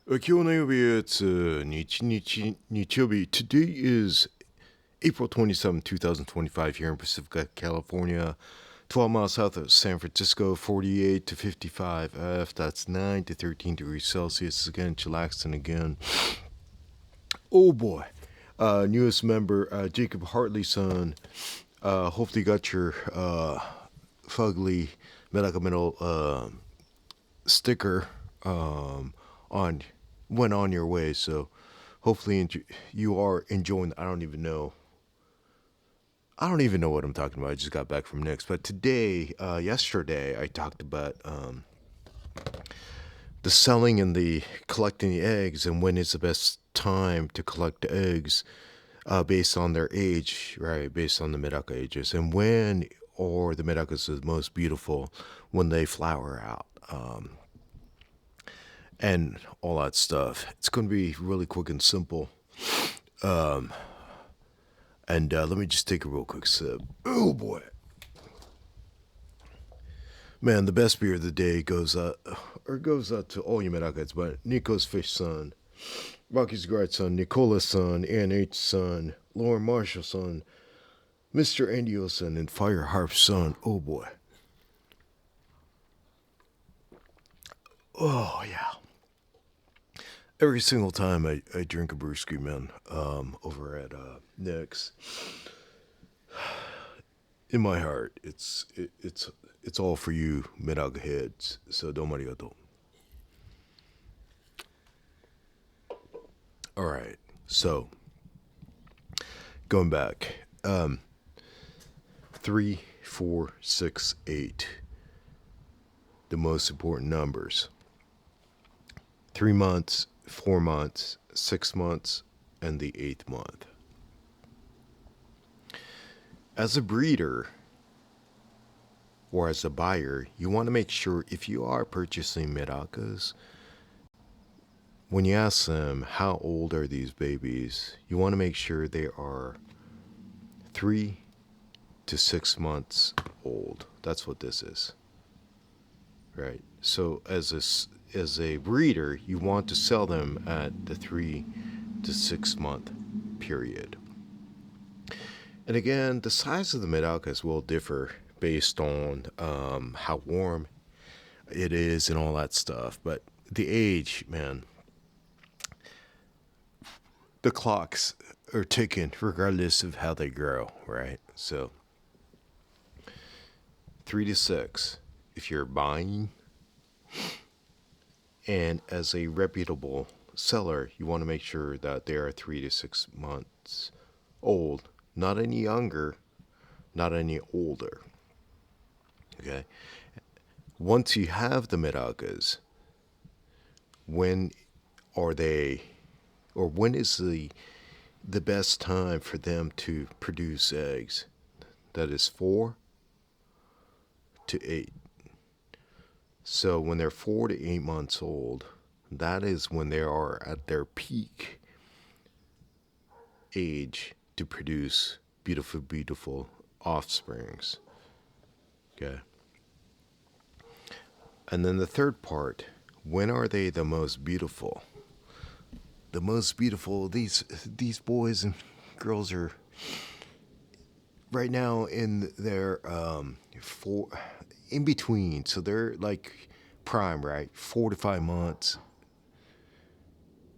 今日の曜日、日曜日. Today is April 27, 2025 here in Pacifica, California. 12 miles south of San Francisco, 48 to 55 F. That's 9 to 13 degrees Celsius. Again, chillaxing again. Oh boy. Newest member, Jacob Hartley's son. Hopefully you got your fugly MedakaMetal sticker went on your way. So hopefully you are enjoying. I don't even know what I'm talking about. I just got back from Nick's. But today, yesterday, I talked about the selling and the collecting the eggs and when is the best time to collect the eggs based on their age, right? Based on the Medaka ages. And when are the Medakas the most beautiful? When they flower out. And all that stuff. It's going to be really quick and simple. And let me just take a real quick sip. Oh boy. Man, the best beer of the day goes out to all you Medakaites, but Nico's Fish son, Rocky's Grad son, Nicola's son, Ann H's son, Lauren Marshall's son, Mr. Andio's son, and Fire Harp's son. Oh boy. Oh yeah. Every single time I drink a brewski, man, over at Nick's, in my heart, it's all for you, Medaka heads. So domo arigato. All right, so going back, 3, 4, 6, 8, the most important numbers. 3 months. 4 months, 6 months, and the 8th month. As a breeder or as a buyer, you want to make sure if you are purchasing Medakas, when you ask them how old are these babies, you want to make sure they are 3 to 6 months old. That's what this is. Right? So as a breeder, you want to sell them at the 3 to 6 month period. And again, the size of the Medakas will differ based on how warm it is and all that stuff. But the age, man, the clocks are ticking regardless of how they grow, right? So 3 to 6, if you're buying. And as a reputable seller, you want to make sure that they are 3 to 6 months old, not any younger, not any older. Okay. Once you have the Medakas, when is the best time for them to produce eggs? That is 4 to 8. So when they're 4 to 8 months old, that is when they are at their peak age to produce beautiful, beautiful offsprings. Okay. And then the third part, when are they the most beautiful? The most beautiful, these boys and girls are right now in their in between, so they're like prime, right? 4 to 5 months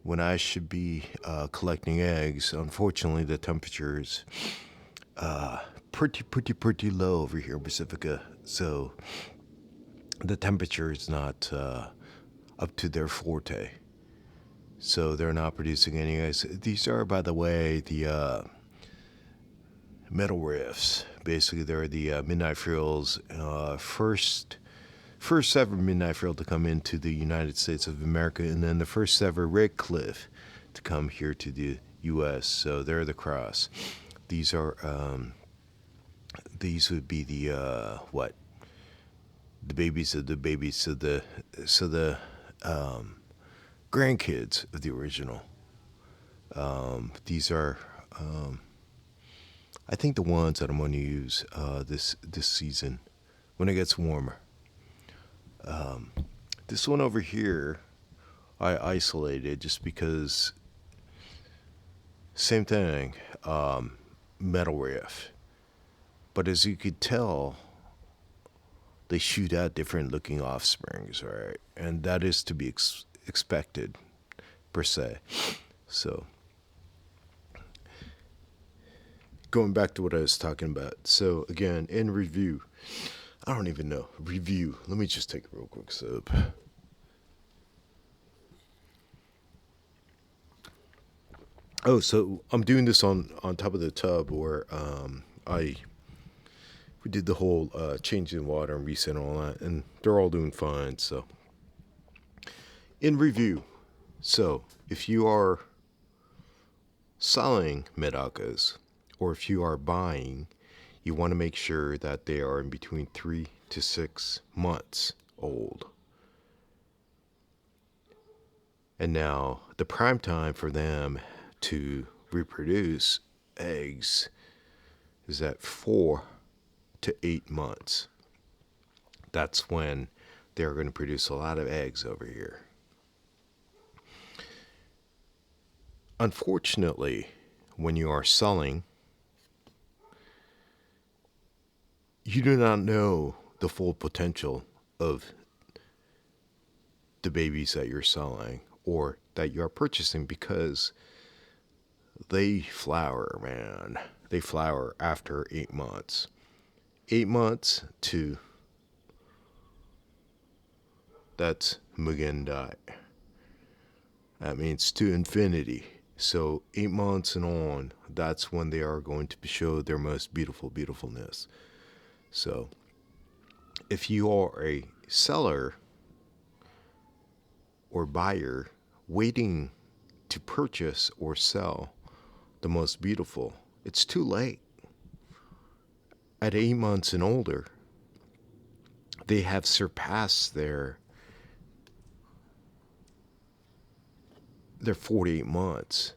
when I should be collecting eggs. Unfortunately, the temperature is pretty low over here in Pacifica, so the temperature is not up to their forte, so they're not producing any eggs. These are, by the way, the metal riffs. Basically, they're the midnight frills, first ever midnight frill to come into the United States of America, and then the first ever red cliff to come here to the U.S. So they're the cross. These are these would be the the babies of the grandkids of the original. These are I think the ones that I'm going to use this season when it gets warmer. This one over here I isolated just because, same thing, metal riff. But as you could tell, they shoot out different looking offsprings, right? And that is to be expected, per se. So, going back to what I was talking about. So, again, in review, I don't even know. Review. Let me just take a real quick sip. Oh, so I'm doing this on top of the tub where we did the whole changing water and reset and all that, and they're all doing fine. So, in review, so if you are selling medakas, or if you are buying, you want to make sure that they are in between 3 to 6 months old. And now, the prime time for them to reproduce eggs is at 4 to 8 months. That's when they're going to produce a lot of eggs over here. Unfortunately, when you are selling, you do not know the full potential of the babies that you're selling or that you're purchasing, because they flower, man. They flower after 8 months. 8 months to, that's Mugendai. That means to infinity. So 8 months and on, that's when they are going to show their most beautifulness. So if you are a seller or buyer waiting to purchase or sell the most beautiful, it's too late. At 8 months and older, they have surpassed their 48 months,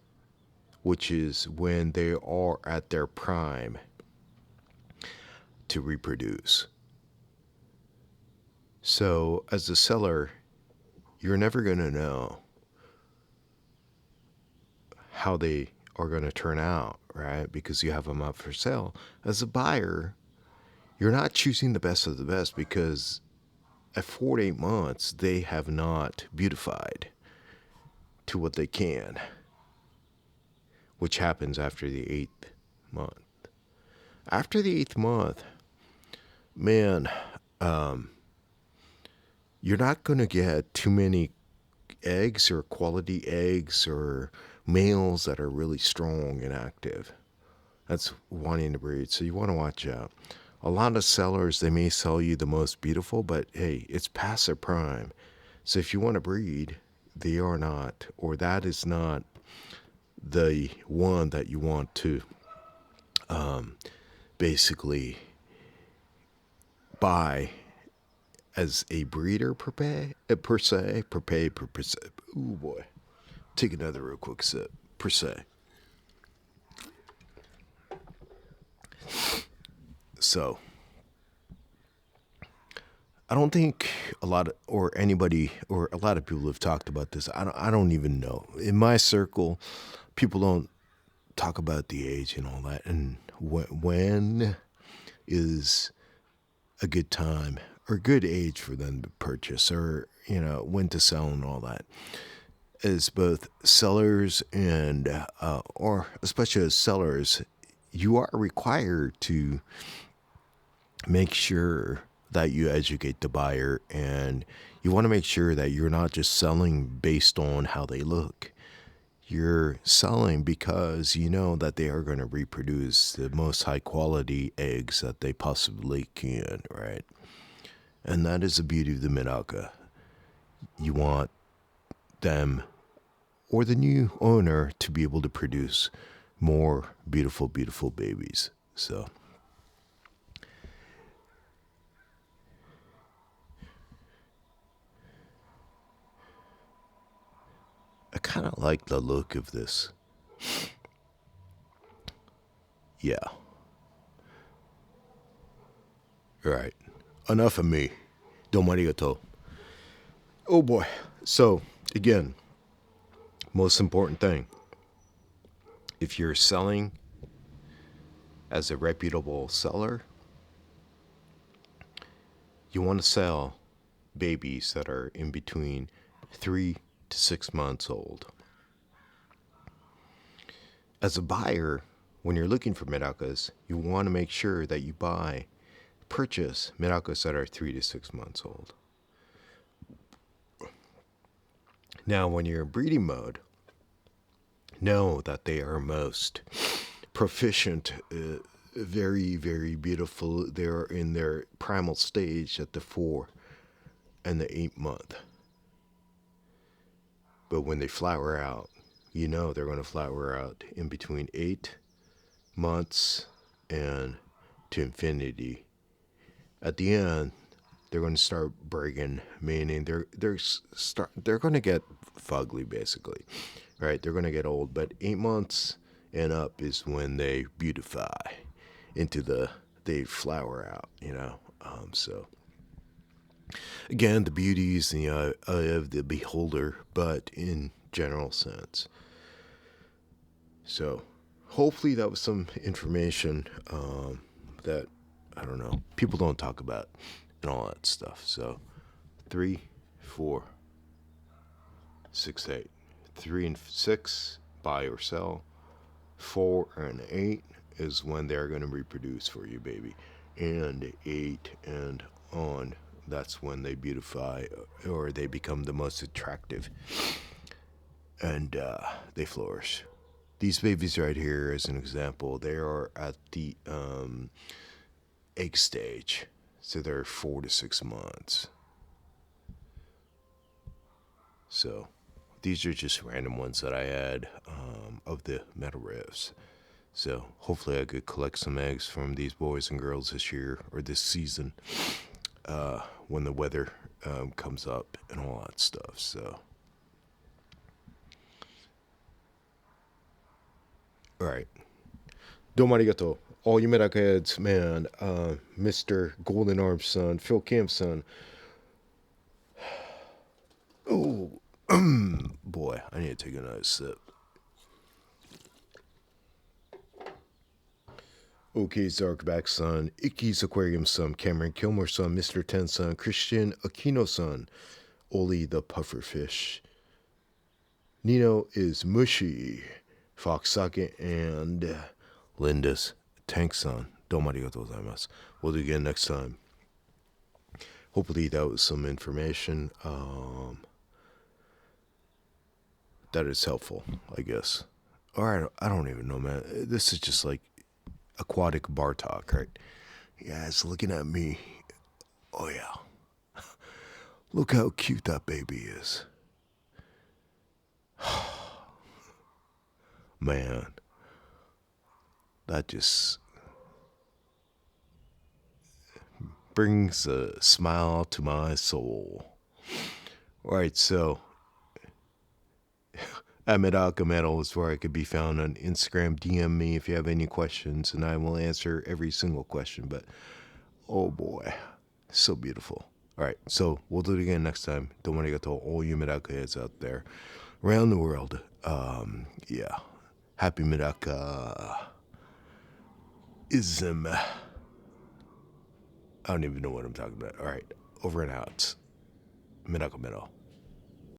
which is when they are at their prime to reproduce. So as a seller, you're never going to know how they are going to turn out, right? Because you have them up for sale. As a buyer, you're not choosing the best of the best, because at 48 months, they have not beautified to what they can, which happens after the 8th month. After the 8th month, man, you're not going to get too many eggs or quality eggs or males that are really strong and active. That's wanting to breed. So you want to watch out. A lot of sellers, they may sell you the most beautiful, but hey, it's past their prime. So if you want to breed, they are not, or that is not the one that you want to basically buy as a breeder per se. Ooh boy. Take another real quick sip. Per se. So, I don't think a lot of people have talked about this. I don't even know. In my circle, people don't talk about the age and all that, and when is a good time or good age for them to purchase, or when to sell and all that. As both sellers and or especially as sellers, you are required to make sure that you educate the buyer, and you want to make sure that you're not just selling based on how they look. You're selling because you know that they are going to reproduce the most high quality eggs that they possibly can, right? And that is the beauty of the Medaka. You want them, or the new owner, to be able to produce more beautiful babies. So I kind of like the look of this. Yeah. Right. Enough of me. Domo arigato. Oh boy. So, Again, most important thing, if you're selling as a reputable seller, you want to sell babies that are in between 3 to 6 months old. As a buyer, when you're looking for medakas, you want to make sure that you purchase medakas that are 3 to 6 months old. Now, when you're in breeding mode, know that they are most proficient, very, very beautiful. They're in their primal stage at the 4 and the 8 month. But when they flower out, you know they're going to flower out in between 8 months and to infinity. At the end, they're going to start breaking, meaning they're going to get fugly, basically, right? They're going to get old, but 8 months and up is when they beautify they flower out, so again, the beauty is in the eye of the beholder, but in general sense. So hopefully that was some information that, I don't know, people don't talk about and all that stuff. So 3, 4, 6, 8. 3 and 6, buy or sell. 4 and 8 is when they're going to reproduce for you, baby. And 8 and on, that's when they beautify or they become the most attractive. And they flourish. These babies right here, as an example, they are at the egg stage. So they're 4 to 6 months. So these are just random ones that I had of the metal riffs. So hopefully I could collect some eggs from these boys and girls this year or this season when the weather comes up and all that stuff. So, all right. Domo arigato. All you medaka heads, man. Mr. Golden Arm son, Phil Camp's son. Oh, boy, I need to take another sip. OK Zarkback son, Icky's Aquarium son, Cameron Kilmore son, Mr. Ten son, Christian Aquino son, Oli the Pufferfish. Nino is Mushy, Fox Socket, and Linda's Tank son. Domo arigatou gozaimasu. We'll do it again next time. Hopefully that was some information that is helpful, I guess. Or I don't even know, man. This is just like aquatic bar talk, right? Yeah, it's looking at me. Oh, yeah. Look how cute that baby is. Man. That just brings a smile to my soul. All right, so at MedakaMetal is where I could be found on Instagram. DM me if you have any questions, and I will answer every single question. But, oh boy, so beautiful. All right, so we'll do it again next time. Don't want to get to all you Medaka heads out there around the world. Yeah. Happy Medaka-ism. I don't even know what I'm talking about. All right, over and out. MedakaMetal.